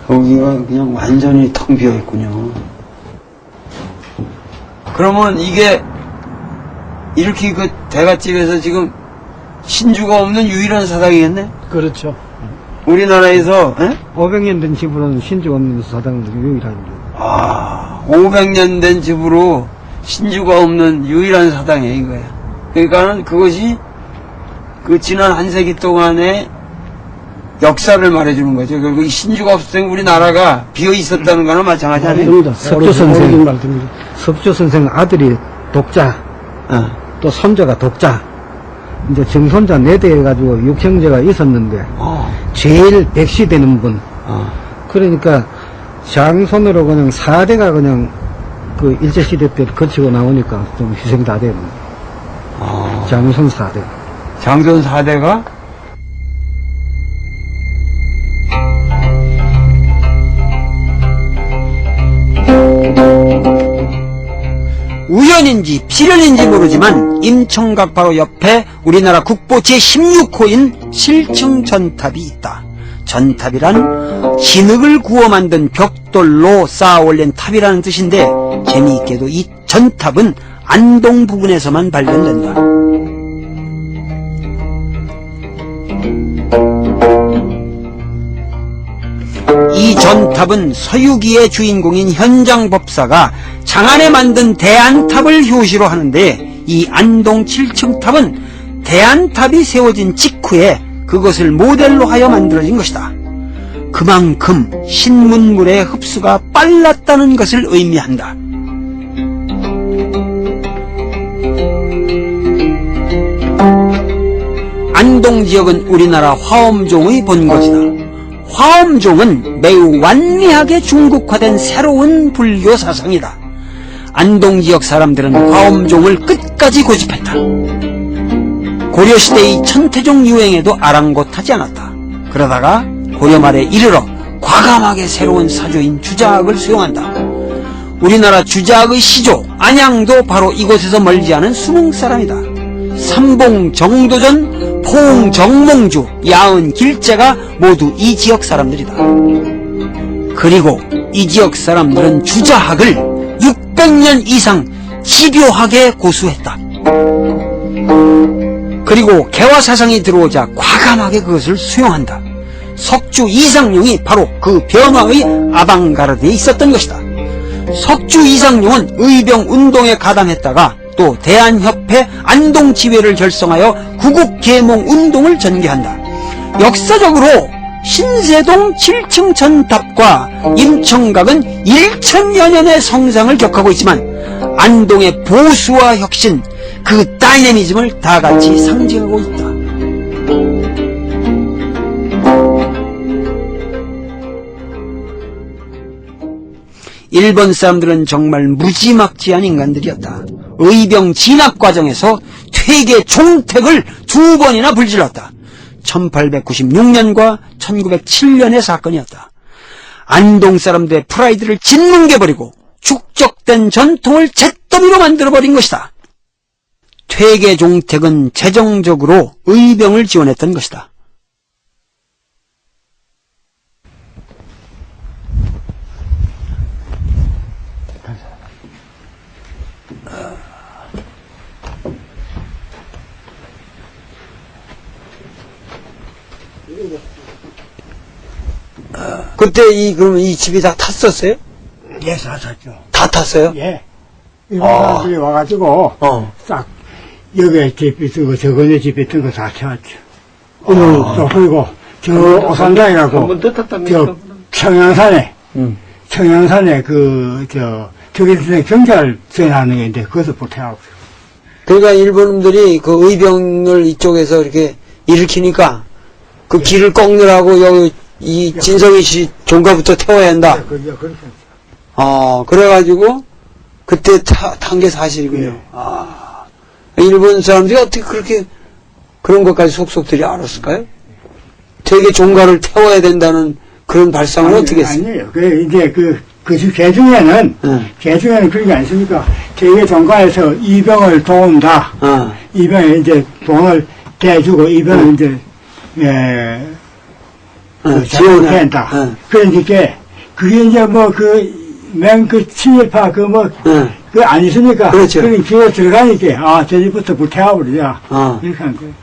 여기가 그냥 완전히 텅 비어 있군요. 그러면 이게 이렇게 그 대갓집에서 지금 신주가 없는 유일한 사당이겠네? 그렇죠. 우리나라에서. 500년 된 집으로는 신주 없는 사당은 유일합니다. 500년 된 집으로 신주가 없는 유일한 사당이에요, 이거야. 그러니까는 그것이 그 지난 한 세기 동안의 역사를 말해주는 거죠. 결국 이 신주가 없을 때 우리나라가 비어 있었다는 거나 마찬가지 아니에요? 석조 선생 아들이 독자, 또 손자가 독자, 이제 정손자 4대 해가지고 6형제가 있었는데, 제일 백시되는 분. 그러니까 장손으로 그냥 4대가 그냥 그 일제시대 때 거치고 나오니까 좀 희생 다 되는. 장손 4대. 장손 4대가? 우연인지 필연인지 모르지만 임청각 바로 옆에 우리나라 국보 제16호인 실층전탑이 있다. 전탑이란 진흙을 구워 만든 벽돌로 쌓아 올린 탑이라는 뜻인데, 재미있게도 이 전탑은 안동 부근에서만 발견된다. 이 전탑은 서유기의 주인공인 현장법사가 장안에 만든 대안탑을 효시로 하는데, 이 안동 7층 탑은 대안탑이 세워진 직후에 그것을 모델로 하여 만들어진 것이다. 그만큼 신문물의 흡수가 빨랐다는 것을 의미한다. 안동 지역은 우리나라 화엄종의 본거지다. 화엄종은 매우 완미하게 중국화된 새로운 불교 사상이다. 안동 지역 사람들은 화엄종을 끝까지 고집했다. 고려시대의 천태종 유행에도 아랑곳하지 않았다. 그러다가 고려 말에 이르러 과감하게 새로운 사조인 주자학을 수용한다. 우리나라 주자학의 시조 안양도 바로 이곳에서 멀지 않은 수능 사람이다. 삼봉 정도전, 포웅 정몽주, 야은 길재가 모두 이 지역 사람들이다. 그리고 이 지역 사람들은 주자학을 600년 이상 집요하게 고수했다. 그리고 개화사상이 들어오자 과감하게 그것을 수용한다. 석주 이상용이 바로 그 변화의 아방가르드에 있었던 것이다. 석주 이상용은 의병운동에 가담했다가 또 대한협회 안동지회를 결성하여 구국계몽운동을 전개한다. 역사적으로 신세동 7층 전탑과 임청각은 1000여 년의 성장을 격하고 있지만, 안동의 보수와 혁신, 그 다이내미즘을 다같이 상징하고 있다. 일본 사람들은 정말 무지막지한 인간들이었다. 의병 진압 과정에서 퇴계 종택을 2번이나 불질렀다. 1896년과 1907년의 사건이었다. 안동 사람들의 프라이드를 짓뭉개버리고 축적된 전통을 잿더미로 만들어버린 것이다. 퇴계 종택은 재정적으로 의병을 지원했던 것이다. 그때 그럼 이 집이 다 탔었어요? 예, 다 샀죠. 다 탔어요? 예. 일본 사람들이 와가지고, 싹, 여기에 집이 뜨고, 저거에 집이 뜨고 다 채웠죠. 또, 그리고, 저, 오산장이라고, 저, 청양산에, 청양산에 저기 경찰 전하는 게 있는데, 거기서 보태하고. 그러니까 일본놈들이 그 의병을 이쪽에서 이렇게 일으키니까, 그 길을 꺾느라고 여기, 이 진성희 씨 종가부터 태워야 한다. 그렇게. 그래가지고, 그때 탄 게 사실이군요. 일본 사람들이 어떻게 그렇게, 그런 것까지 속속들이 알았을까요? 되게 종가를 태워야 된다는 그런 발상을 어떻게 했어요? 아니에요. 이제 개중에는 그런 게 아니습니까? 되게 종가에서 이병을 도운다. 이병에 이제 돈을 대주고, 이병을 이제, 지원을 한다. 그러니까, 그게 이제 친일파, 그거 아니십니까? 그렇죠. 그게 기회 들어가니까, 저 집부터 불태워버리자. 이렇게 한 거예요.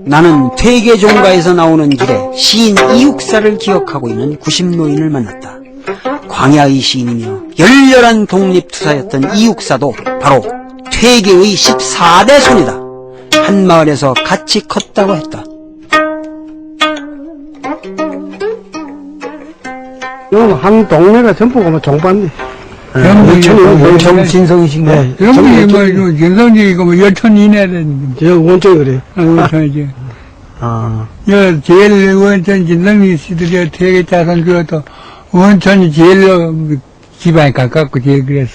나는 퇴계 종가에서 나오는 길에 시인 이육사를 기억하고 있는 90노인을 만났다. 광야의 시인이며 열렬한 독립투사였던 이육사도 바로 퇴계의 14대 손이다. 한 마을에서 같이 컸다고 했다. 한 동네가 전부가 뭐 종반네. 정진성이신가요? 전부 뭐 진성이고 뭐 열천 이내는 저 원쪽이 그래요. 원천이지. 제일 원천 진성이 씨들이 되게 자선 주어도 원천이 제일 집안에 가깝고 제일 그랬어.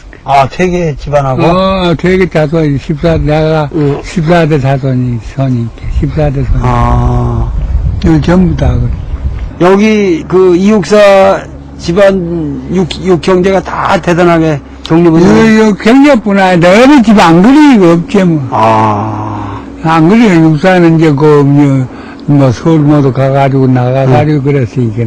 퇴계 집안하고? 되게 자손이 14대 자손이 손이 14대 손이. 전부 다 그래. 여기 이육사 집안 육형제가 다 대단하게 독립을 경력뿐 아니라 어느 집 안 그리기가 없지 뭐. 안 그리고 육사는 이제 서울 모두 가가지고 나가가지고 그랬으니까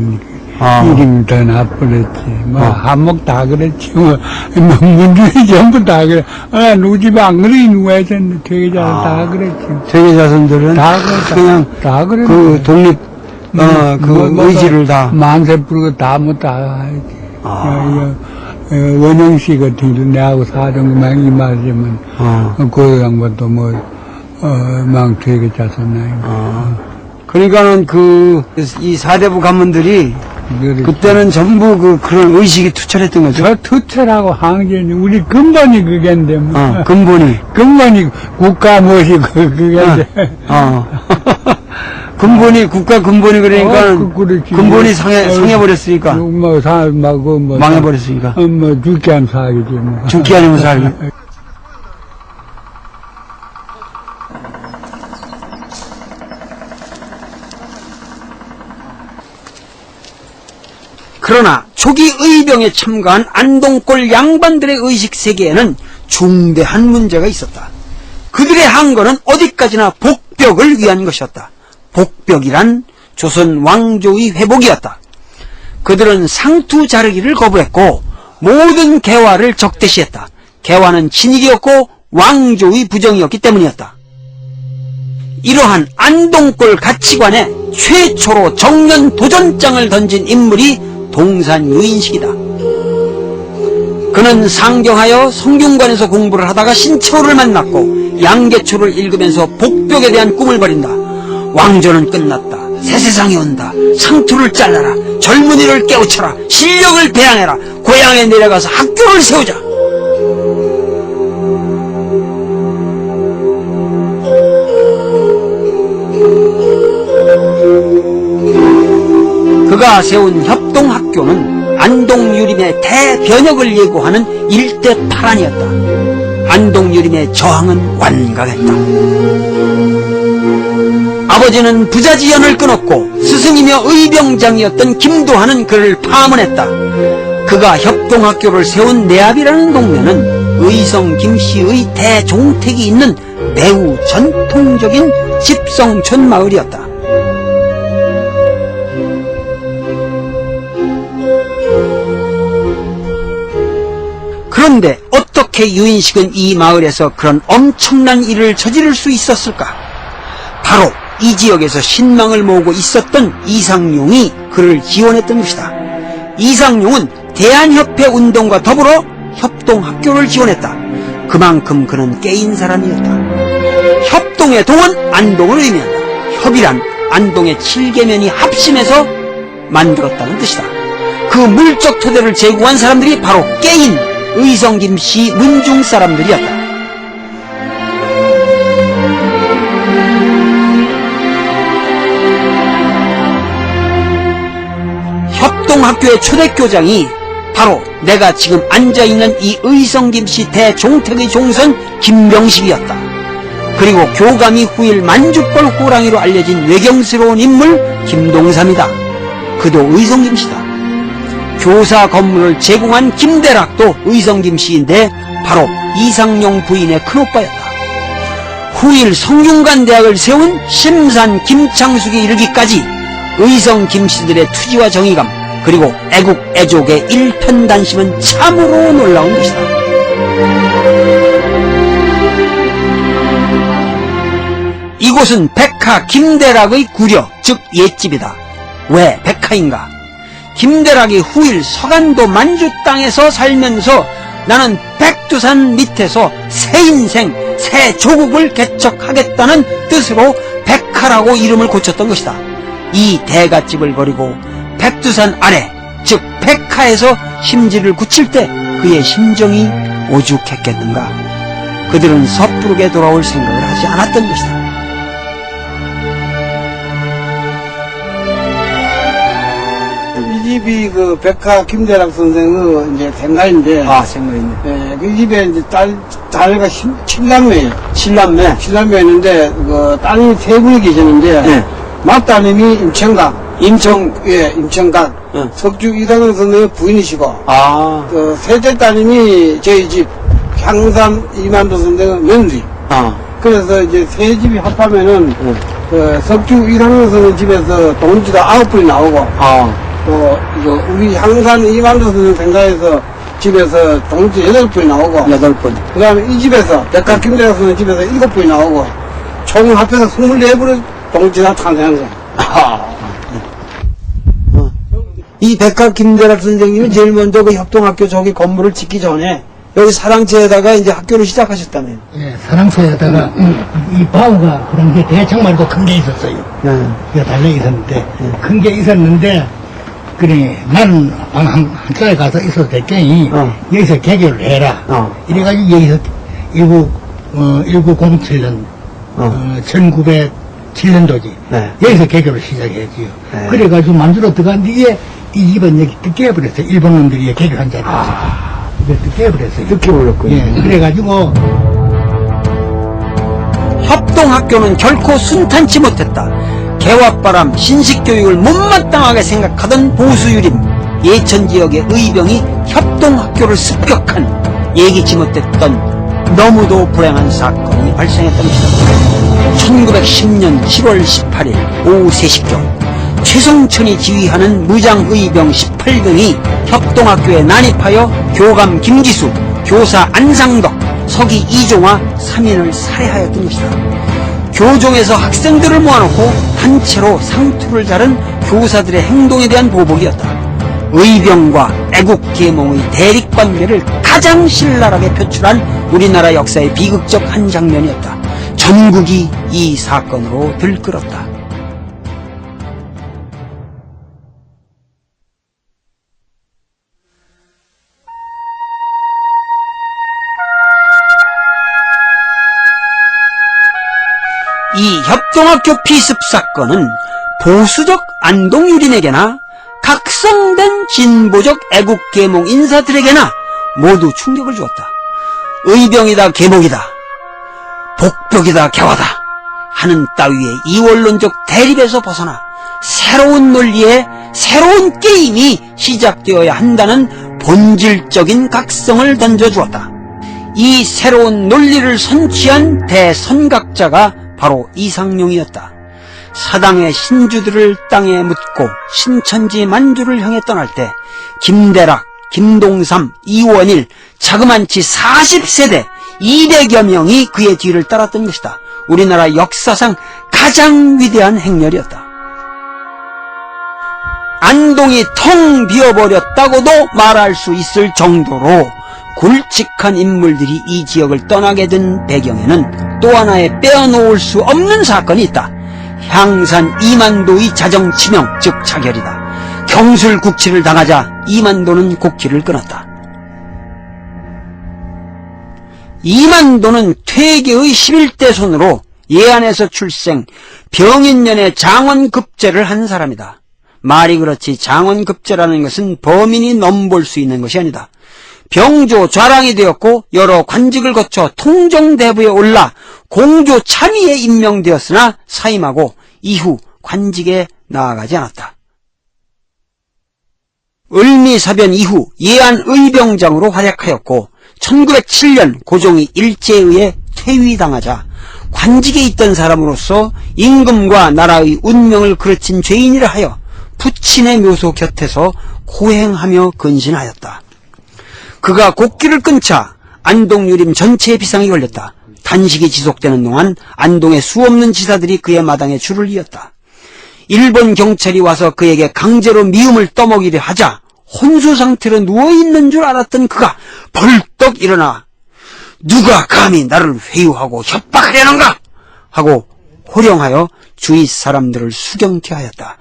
이름이 더 나버렸지. 한몫 다 그랬지. 문주이 전부 다 그래. 누구 집에 안 그리기 누가 했었는데 퇴계자는 다 그랬지. 퇴계자손들은 다 그랬다. 그냥 다 그래. 독립 의지를 다. 만세 부르고 다 하지. 원영 씨 같은 경우 내하고 사정만 이 말이면, 그 양반도 망퇴계 자손나요. 그러니까는 이 사대부 가문들이 그때는 전부 그런 의식이 투철했던 거죠. 저 투철하고 항전이 우리 근본이 그게인데 뭐. 근본이 국가 무엇이 그게인데. 국가 근본이 그러니까 근본이 상해버렸으니까. 망해버렸으니까. 죽기 아니면 살기지 뭐. 죽기 아니면 살기. 그러나 초기 의병에 참가한 안동골 양반들의 의식세계에는 중대한 문제가 있었다. 그들의 한거는 어디까지나 복벽을 위한 것이었다. 복벽이란 조선 왕조의 회복이었다. 그들은 상투 자르기를 거부했고 모든 개화를 적대시했다. 개화는 친일이었고 왕조의 부정이었기 때문이었다. 이러한 안동골 가치관에 최초로 정면 도전장을 던진 인물이 동산 유인식이다. 그는 상경하여 성균관에서 공부를 하다가 신철을 만났고 양계초를 읽으면서 복벽에 대한 꿈을 버린다. 왕조는 끝났다. 새 세상이 온다. 상투를 잘라라. 젊은이를 깨우쳐라. 실력을 배양해라. 고향에 내려가서 학교를 세우자. 그가 세운 협동학교는 안동유림의 대변혁을 예고하는 일대 파란이었다. 안동유림의 저항은 완강했다. 아버지는 부자지연을 끊었고 스승이며 의병장이었던 김도하는 그를 파문했다. 그가 협동학교를 세운 내압이라는 동네는 의성 김씨의 대종택이 있는 매우 전통적인 집성촌 마을이었다. 그런데 어떻게 유인식은 이 마을에서 그런 엄청난 일을 저지를 수 있었을까? 바로 이 지역에서 신망을 모으고 있었던 이상용이 그를 지원했던 것이다. 이상용은 대한협회 운동과 더불어 협동학교를 지원했다. 그만큼 그는 깨인 사람이었다. 협동의 동은 안동을 의미한다. 협이란 안동의 7계면이 합심해서 만들었다는 뜻이다. 그 물적 토대를 제공한 사람들이 바로 깨인 의성 김씨 문중 사람들이었다. 협동학교의 초대교장이 바로 내가 지금 앉아있는 이 의성 김씨 대종택의 종선 김병식이었다. 그리고 교감이 후일 만주벌 호랑이로 알려진 외경스러운 인물 김동삼이다. 그도 의성 김씨다. 교사 건물을 제공한 김대락도 의성 김씨인데 바로 이상용 부인의 큰오빠였다. 후일 성균관대학을 세운 심산 김창숙에 이르기까지 의성 김씨들의 투지와 정의감 그리고 애국 애족의 일편단심은 참으로 놀라운 것이다. 이곳은 백하 김대락의 구려 즉 옛집이다. 왜 백하인가? 김대락이 후일 서간도 만주 땅에서 살면서 나는 백두산 밑에서 새 인생, 새 조국을 개척하겠다는 뜻으로 백하라고 이름을 고쳤던 것이다. 이 대갓집을 버리고 백두산 아래, 즉 백하에서 심지를 굳힐 때 그의 심정이 오죽했겠는가? 그들은 섣부르게 돌아올 생각을 하지 않았던 것이다. 이 집이 그 백하 김대락 선생의 이제 생가인데. 아, 생각있네. 예, 그 집에 이제 딸가 7남매. 7남매였는데, 그 딸이 세 분이 계시는데. 네. 맏따님이 임청각. 임청각. 네. 석주 이상은 선생의 부인이시고. 아, 그 셋째 따님이 저희 집 향산 이만도 선생의 며느리. 아, 그래서 이제 세 집이 합하면은, 그 석주 이상은 선생 집에서 동지가 9분이 나오고. 또, 우리 향산 이만도 선생 생가에서 집에서 동지 8분이 나오고. 8분. 그 다음에 이 집에서, 백화 김대락 선생 집에서 7분이 나오고, 총 합해서 24분의 동지가 탄생한 거야. 이 백화 김대락 선생님이 제일 먼저 그 협동학교 저기 건물을 짓기 전에, 여기 사랑채에다가 이제 학교를 시작하셨다며요. 예, 사랑채에다가 이 바우가 그런 게 대청말도 큰 게 있었어요. 이거 달려 있었는데 큰 게 있었는데 그래 나는 방 한자에 가서 있어도 될 게니 여기서 개교를 해라. 이래가지고 여기서 1907년 1907년도지 여기서 개교를 시작했지요. 그래가지고 만주로 들어갔는데 이 집은 여기 깨버렸어요. 일본 놈들이 개교한 자리였어요. 깨버렸어요. 이렇게 버렸군요. 예, 그래가지고 협동학교는 결코 순탄치 못했다. 개화바람, 신식교육을 못마땅하게 생각하던 보수유림, 예천지역의 의병이 협동학교를 습격한 예기치 못했던 너무도 불행한 사건이 발생했던 것이다. 1910년 7월 18일 오후 3시경 최성천이 지휘하는 무장의병 18등이 협동학교에 난입하여 교감 김기수, 교사 안상덕, 서기 이종화 3인을 살해하였던 것이다. 교종에서 학생들을 모아놓고 단체로 상투를 자른 교사들의 행동에 대한 보복이었다. 의병과 애국계몽의 대립관계를 가장 신랄하게 표출한 우리나라 역사의 비극적 한 장면이었다. 전국이 이 사건으로 들끓었다. 이 협동학교 피습 사건은 보수적 안동유림에게나 각성된 진보적 애국계몽 인사들에게나 모두 충격을 주었다. 의병이다 계몽이다, 복벽이다 개화다 하는 따위의 이원론적 대립에서 벗어나 새로운 논리의 새로운 게임이 시작되어야 한다는 본질적인 각성을 던져주었다. 이 새로운 논리를 선취한 대선각자가 바로 이상용이었다. 사당의 신주들을 땅에 묻고 신천지 만주를 향해 떠날 때 김대락, 김동삼, 이원일, 자그만치 40세대 200여 명이 그의 뒤를 따랐던 것이다. 우리나라 역사상 가장 위대한 행렬이었다. 안동이 텅 비어버렸다고도 말할 수 있을 정도로 굵직한 인물들이 이 지역을 떠나게 된 배경에는 또 하나의 빼어놓을 수 없는 사건이 있다. 향산 이만도의 자정치명, 즉 자결이다. 경술국치를 당하자 이만도는 곡기를 끊었다. 이만도는 퇴계의 11대 손으로 예안에서 출생, 병인년에 장원급제를 한 사람이다. 말이 그렇지 장원급제라는 것은 범인이 넘볼 수 있는 것이 아니다. 병조 좌랑이 되었고 여러 관직을 거쳐 통정대부에 올라 공조 참의에 임명되었으나 사임하고 이후 관직에 나아가지 않았다. 을미사변 이후 예안의병장으로 활약하였고 1907년 고종이 일제에 의해 퇴위당하자 관직에 있던 사람으로서 임금과 나라의 운명을 그르친 죄인이라 하여 부친의 묘소 곁에서 고행하며 근신하였다. 그가 곡기를 끊자 안동유림 전체의 비상이 걸렸다. 단식이 지속되는 동안 안동의 수없는 지사들이 그의 마당에 줄을 이었다. 일본 경찰이 와서 그에게 강제로 미움을 떠먹이려 하자 혼수 상태로 누워있는 줄 알았던 그가 벌떡 일어나 누가 감히 나를 회유하고 협박하려는가 하고 호령하여 주위 사람들을 수경케 하였다.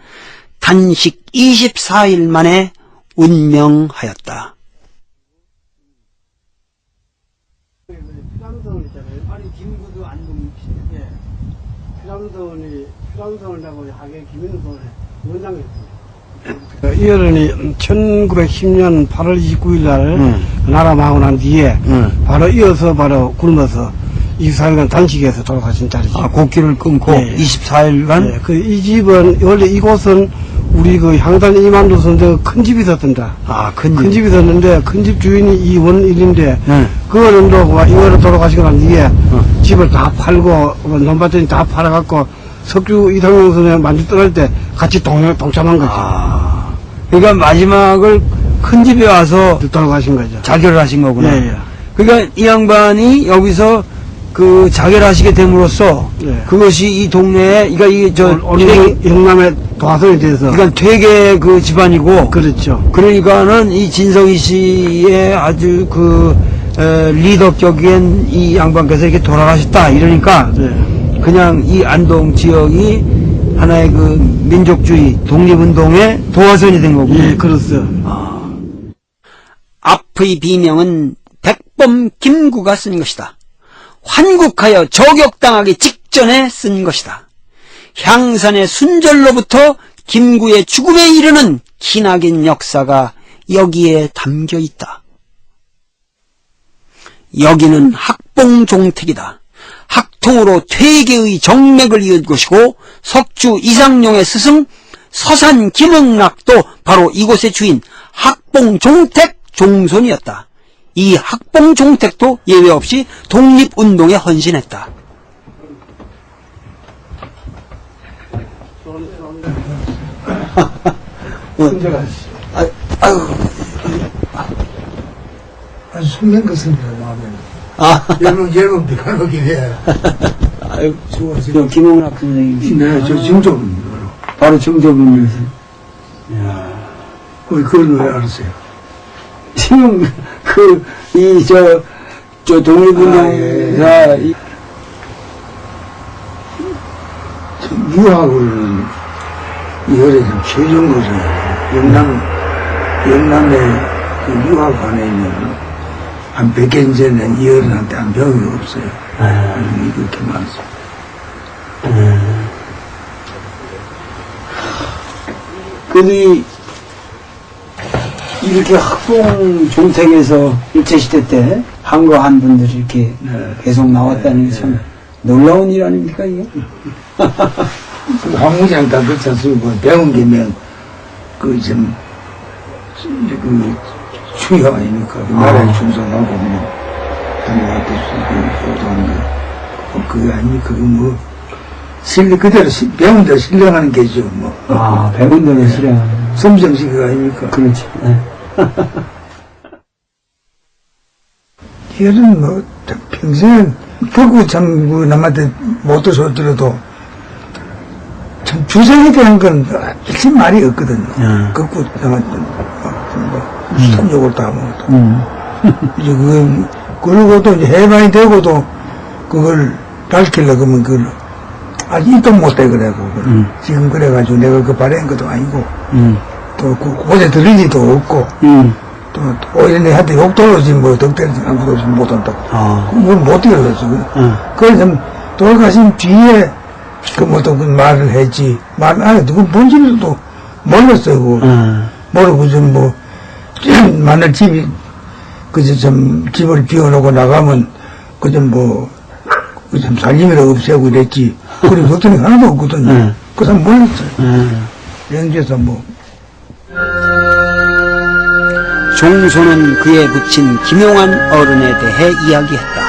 단식 24일 만에 운명하였다. 아니 김구도 안동 시대 피랑선을 하고 하게 김인선을 원장했어요. 이어른이 1910년 8월 29일 날 나라망하고 난 뒤에 바로 이어서 바로 굶어서 24일간 단식해서 돌아가신 자리죠. 아, 곡기를 끊고 네. 24일간? 네, 이 집은 원래 이곳은 우리 그 향산 이만도 선생가 큰 집이 있었단다. 아, 큰 집이 있었는데 큰 집 주인이 이원일인데 네. 그 어른도 이거를 돌아가시고 난 뒤에 집을 다 팔고 논밭들이 다 팔아갖고 석주 이상용 선생 만주 떠날 때 같이 동참한 거죠. 아, 그러니까 마지막을 큰 집에 와서 돌아가신 거죠. 자결을 하신 거구나. 예, 예. 그러니까 이 양반이 여기서 그 자결하시게 됨으로써 예. 그것이 이 동네에, 그러니까 영남의 도화선이 돼서. 그러니까 되게 그 집안이고. 그렇죠. 그러니까는 이 진성희 씨의 아주 그 리더격인 이 양반께서 이렇게 돌아가셨다 이러니까 네. 그냥 이 안동 지역이 하나의 그 민족주의 독립운동의 도화선이 된 거군요. 예, 그렇소. 앞의 비명은 백범 김구가 쓴 것이다. 환국하여 저격당하기 직전에 쓴 것이다. 향산의 순절로부터 김구의 죽음에 이르는 기나긴 역사가 여기에 담겨 있다. 여기는 학봉종택이다. 학통으로 퇴계의 정맥을 이은 곳이고 석주 이상용의 스승 서산 김응락도 바로 이곳의 주인 학봉종택 종손이었다. 이 학봉종택도 예외 없이 독립운동에 헌신했다. 숨는 것은 마음에. 얘는 네가 거기 해. 아유, 저 김홍락 선생님. 네, 저 정조분. 바로 정조분이었어요. 야, 그걸 왜 알았어요? 지금 저 독립운동사 유학을 이거를 좀 최종 거죠. 영남의 그 유학관에 있는 한 100년 전에 이 어른한테 한 병이 없어요. 이렇게 많습니다. 그들이 이렇게 학봉 종택에서 일제시대 때 한거한 분들이 이렇게 계속 나왔다는 게 참 놀라운 일 아닙니까, 이게? 황무장 다 그렇지 않습니까? 배운 게면, 추위가 아니니까, 나라에 충성하고, 하나님 앞에 효도하는 거. 그게 아니, 그게 뭐, 그대로, 배운 대로 신뢰하는 게죠, 뭐. 배운 대로 실행하는. 섬정식이 아닙니까? 그렇지. 네. 이거는 뭐, 평생, 겪고 참, 남한테 못도 소리 들어도, 참, 주생에 대한 건, 일체 말이 없거든요. 겪고, 남한테, 참 욕을 다 하고, 이제 그러고도 이제 해방이 되고도, 그걸 밝히려고 하면 그걸, 아직 입도 못해, 그래고. 지금 그래가지고 내가 그 바라는 것도 아니고, 또, 고제 들을 일도 없고, 또, 오히려 내한테 욕 돌려지, 뭐, 덕대지 아무도 없이 못한다고. 그걸 못 들었어. 그걸 좀, 돌아가신 뒤에, 또 그 말을 했지. 말 안 해도, 그 본질도 몰랐어요. 모르고 좀 뭐, 만날 집이, 집을 비워놓고 나가면, 좀 살림이라고 없애고 이랬지. 그리고 그랬더니 하나도 없거든요. 그 사람 몰랐어요. 연주에서 뭐. 종소는 그에 붙인 김용한 어른에 대해 이야기했다.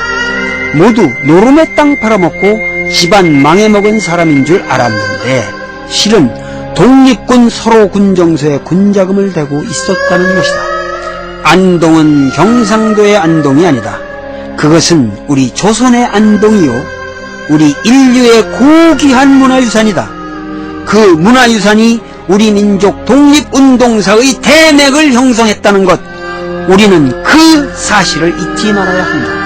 모두 노름의 땅 팔아먹고 집안 망해먹은 사람인 줄 알았는데 실은 독립군 서로 군정서에 군자금을 대고 있었다는 것이다. 안동은 경상도의 안동이 아니다. 그것은 우리 조선의 안동이요, 우리 인류의 고귀한 문화유산이다. 그 문화유산이 우리 민족 독립운동사의 대맥을 형성했다는 것, 우리는 그 사실을 잊지 말아야 한다.